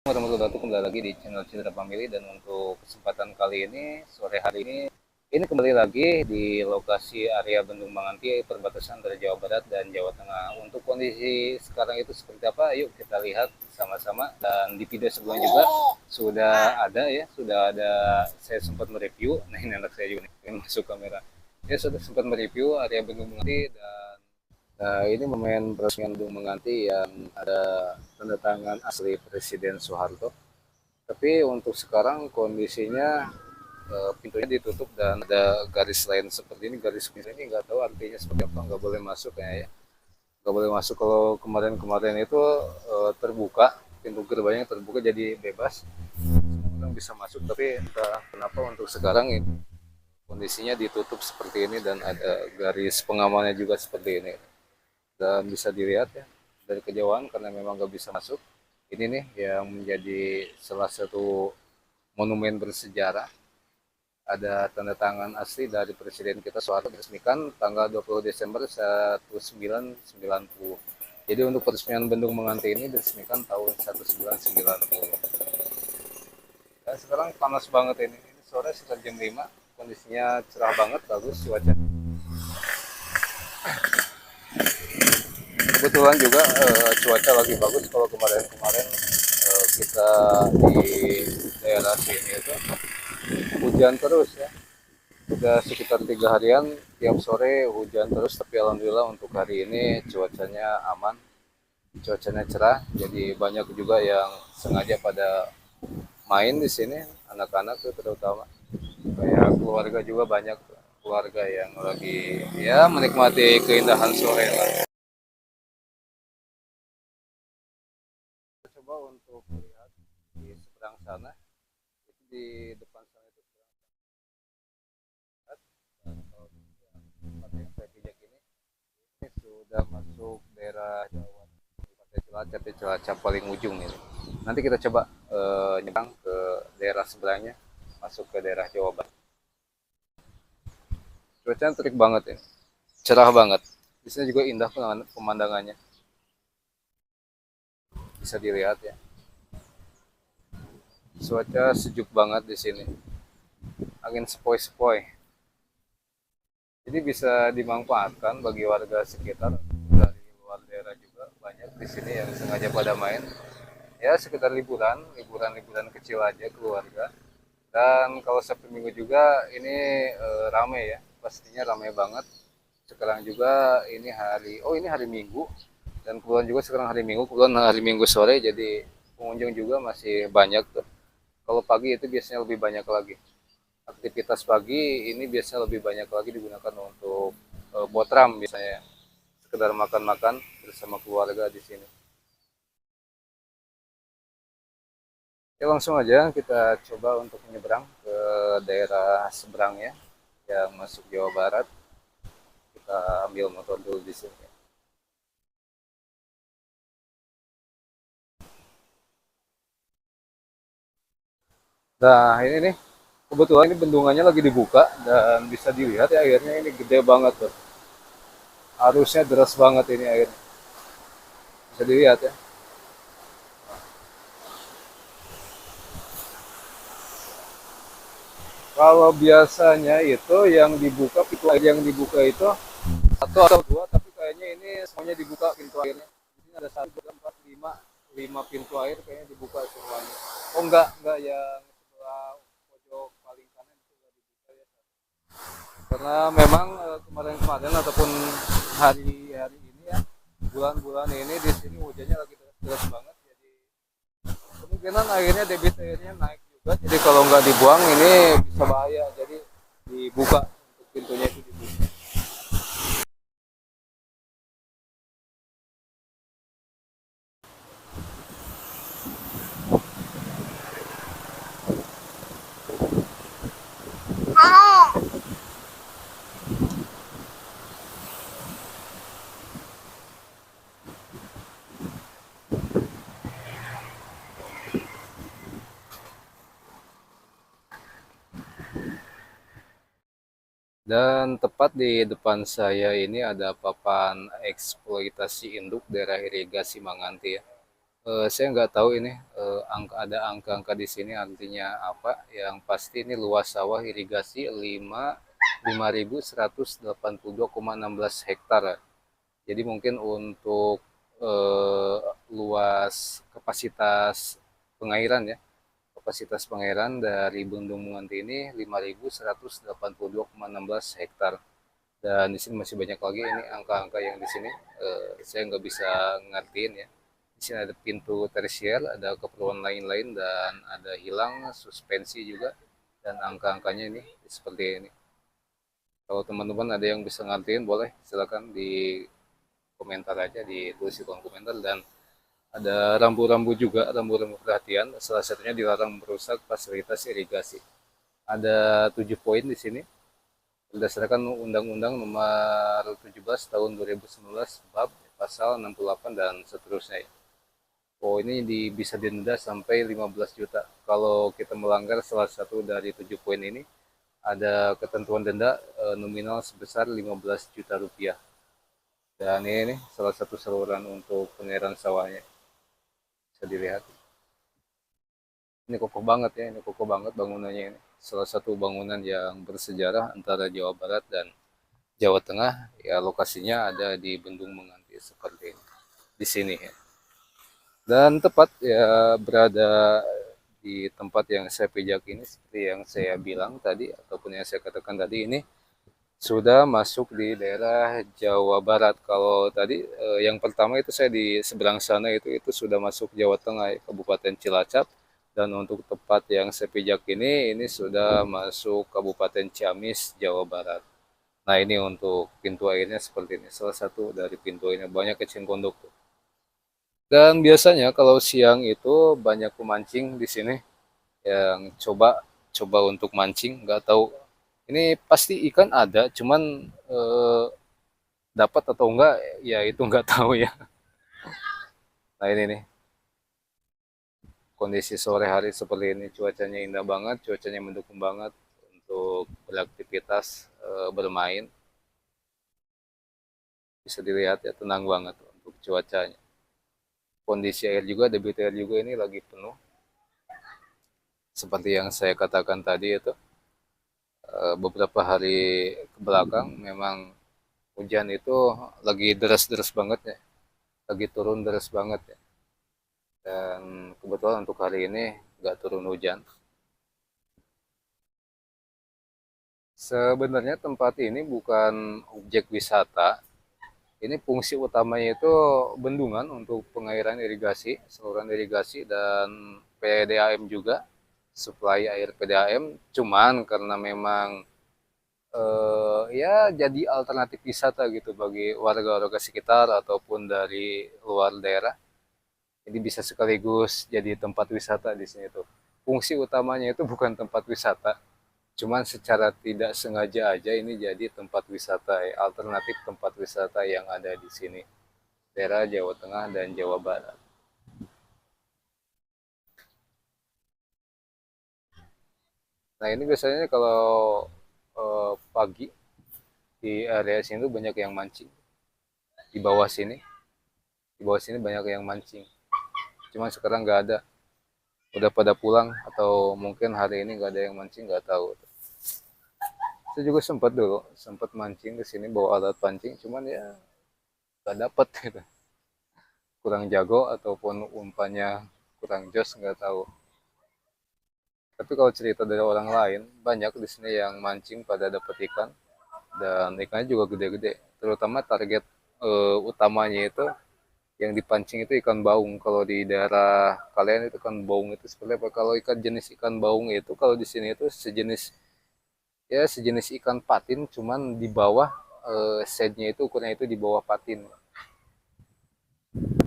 Warahmatullahi wabarakatuh, kembali lagi di channel Citra Family. Dan untuk kesempatan kali ini, sore hari ini kembali lagi di lokasi area Bendung Manganti, perbatasan dari Jawa Barat dan Jawa Tengah. Untuk kondisi sekarang itu seperti apa? Yuk kita lihat sama-sama. Dan di video sebelumnya juga sudah ada saya sempat mereview. Nah, ini anak saya juga nih, yang masuk kamera. Ya, sudah sempat mereview area Bendung Manganti. Dan nah, ini pemain peresmian Bendung Manganti yang ada tanda tangan asli Presiden Soeharto. Tapi untuk sekarang kondisinya pintunya ditutup dan ada garis lain seperti ini. Garis ini nggak tahu artinya seperti apa, nggak boleh masuk ya. Nggak boleh masuk. Kalau kemarin-kemarin itu terbuka, pintu gerbangnya terbuka jadi bebas, semua orang bisa masuk. Tapi entah kenapa untuk sekarang ini kondisinya ditutup seperti ini dan ada garis pengamannya juga seperti ini. Dan bisa dilihat ya dari kejauhan karena memang nggak bisa masuk. Ini nih yang menjadi salah satu monumen bersejarah. Ada tanda tangan asli dari Presiden kita Soeharto, diresmikan tanggal 20 Desember 1990. Jadi untuk peresmian Bendung Menganti ini diresmikan tahun 1990. Dan sekarang panas banget ini. Ini sore sekitar jam 5, kondisinya cerah banget, bagus cuaca. Kebetulan juga cuaca lagi bagus. Kalau kemarin-kemarin kita di daerah sini itu hujan terus ya. Udah sekitar 3 harian tiap sore hujan terus. Tapi alhamdulillah untuk hari ini cuacanya aman, cuacanya cerah. Jadi banyak juga yang sengaja pada main di sini, anak-anak tuh terutama. Kayak keluarga juga banyak keluarga yang lagi ya menikmati keindahan sore lah. Coba untuk lihat di seberang sana, itu di depan sana itu seberang sana. Dan kalau tempat yang saya pijak ini sudah masuk daerah Jawa, Kabupaten Cilacap, Cilacap paling ujung ini. Nanti kita coba nyebrang ke daerah sebelahnya, masuk ke daerah Jawa Barat. Cuacanya terik banget ini, cerah banget. Di sini juga indah pemandangannya, bisa dilihat ya. Cuaca sejuk banget di sini, angin sepoi-sepoi. Jadi bisa dimanfaatkan bagi warga sekitar. Dari luar daerah juga banyak di sini yang sengaja pada main. Ya sekitar liburan kecil aja keluarga. Dan kalau Sabtu Minggu juga ini rame ya, pastinya rame banget. Sekarang juga ini hari Minggu, dan kebetulan juga sekarang hari Minggu, kebetulan hari Minggu sore, jadi pengunjung juga masih banyak tuh. Kalau pagi itu biasanya lebih banyak lagi. Aktivitas pagi ini biasanya lebih banyak lagi digunakan untuk botram biasanya, sekedar makan-makan bersama keluarga di sini. Ya langsung aja kita coba untuk menyeberang ke daerah seberangnya yang masuk Jawa Barat. Kita ambil motor dulu di sini. Nah ini nih, kebetulan ini bendungannya lagi dibuka dan bisa dilihat ya airnya ini gede banget tuh. Arusnya deras banget ini air. Bisa dilihat ya. Kalau biasanya itu yang dibuka, pintu air yang dibuka itu satu atau dua, tapi kayaknya ini semuanya dibuka pintu airnya. Di sini ada satu, dua, empat, lima, lima pintu air kayaknya dibuka semuanya. Oh enggak yang sebelah pojok paling kanan itu enggak dibuka ya. Karena memang kemarin-kemarin ataupun hari-hari ini ya, bulan-bulan ini di sini hujannya lagi deras banget, jadi kemungkinan airnya debit airnya naik juga. Jadi kalau nggak dibuang ini bisa bahaya, jadi dibuka, untuk pintunya itu dibuka. Dan tepat di depan saya ini ada papan eksploitasi induk daerah irigasi Manganti ya. Saya nggak tahu ini ada angka-angka di sini artinya apa? Yang pasti ini luas sawah irigasi 5.182,16 hektar. Jadi mungkin untuk eh, luas kapasitas pengairan ya, kapasitas pengairan dari Bendung Munganti ini 5.182,16 hektar. Dan di sini masih banyak lagi ini angka-angka yang di sini saya nggak bisa ngertiin ya. Di sini ada pintu tersier, ada keperluan lain-lain, dan ada hilang, suspensi juga, dan angka-angkanya ini seperti ini. Kalau teman-teman ada yang bisa ngertiin, boleh silakan di komentar aja, ditulis di kolom komentar. Dan ada rambu-rambu juga, rambu-rambu perhatian, salah satunya dilarang merusak fasilitas irigasi. Ada 7 poin di sini berdasarkan Undang-Undang Nomor 17 Tahun 2019 bab pasal 68 dan seterusnya. Oh, ini bisa denda sampai 15 juta. Kalau kita melanggar salah satu dari 7 poin ini, ada ketentuan denda nominal sebesar 15 juta rupiah. Dan ini salah satu saluran untuk pengairan sawahnya. Bisa dilihat. Ini kokoh banget ya, ini kokoh banget bangunannya ini. Salah satu bangunan yang bersejarah antara Jawa Barat dan Jawa Tengah. Ya, lokasinya ada di Bendung Menganti seperti ini. Di sini ya. Dan tepat ya berada di tempat yang saya pijak ini, seperti yang saya bilang tadi ataupun yang saya katakan tadi, ini sudah masuk di daerah Jawa Barat. Kalau tadi yang pertama itu saya di seberang sana itu sudah masuk Jawa Tengah, ya, Kabupaten Cilacap. Dan untuk tempat yang saya pijak ini sudah masuk Kabupaten Ciamis, Jawa Barat. Nah, ini untuk pintu airnya seperti ini. Salah satu dari pintu airnya, banyak eceng gondok. Dan biasanya kalau siang itu banyak pemancing di sini yang coba untuk mancing. Nggak tahu, ini pasti ikan ada, cuman dapat atau enggak ya itu nggak tahu ya. Nah, ini nih kondisi sore hari seperti ini, cuacanya indah banget, cuacanya mendukung banget untuk beraktivitas bermain. Bisa dilihat ya, tenang banget untuk cuacanya. Kondisi air juga, debit air juga ini lagi penuh. Seperti yang saya katakan tadi itu, beberapa hari ke belakang memang hujan itu lagi deras-deras banget ya, lagi turun deras banget ya. Dan kebetulan untuk hari ini nggak turun hujan. Sebenarnya tempat ini bukan objek wisata. Ini fungsi utamanya itu bendungan untuk pengairan irigasi, saluran irigasi, dan PDAM juga, suplai air PDAM. Cuman karena memang ya jadi alternatif wisata gitu bagi warga-warga sekitar ataupun dari luar daerah. Jadi bisa sekaligus jadi tempat wisata di sini tuh. Fungsi utamanya itu bukan tempat wisata, cuman secara tidak sengaja aja ini jadi tempat wisata, alternatif tempat wisata yang ada di sini, daerah Jawa Tengah dan Jawa Barat. Nah, ini biasanya kalau pagi di area sini tuh banyak yang mancing. Di bawah sini, di bawah sini banyak yang mancing. Cuman sekarang nggak ada, udah pada pulang atau mungkin hari ini nggak ada yang mancing, nggak tahu. Saya juga sempat mancing ke sini bawa alat pancing, cuman ya nggak dapet gitu. Kurang jago ataupun umpannya kurang jos, nggak tahu. Tapi kalau cerita dari orang lain, banyak di sini yang mancing pada dapat ikan, dan ikannya juga gede-gede. Terutama target utamanya itu yang dipancing itu ikan baung. Kalau di daerah kalian itu ikan baung itu seperti apa? Kalau ikan jenis ikan baung itu kalau di sini itu sejenis ikan patin, cuman di bawah setnya itu ukurannya itu di bawah patin.